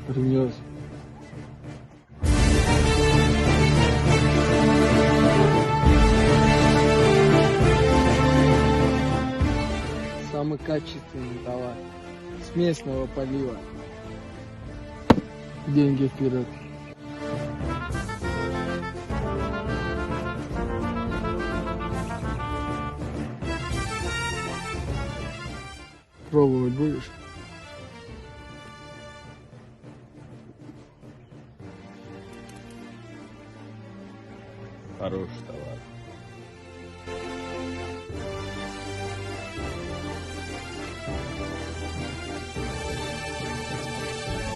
Принес. Самый качественный товар. С местного полива. Деньги вперед. Пробовать будешь? Хорош, да.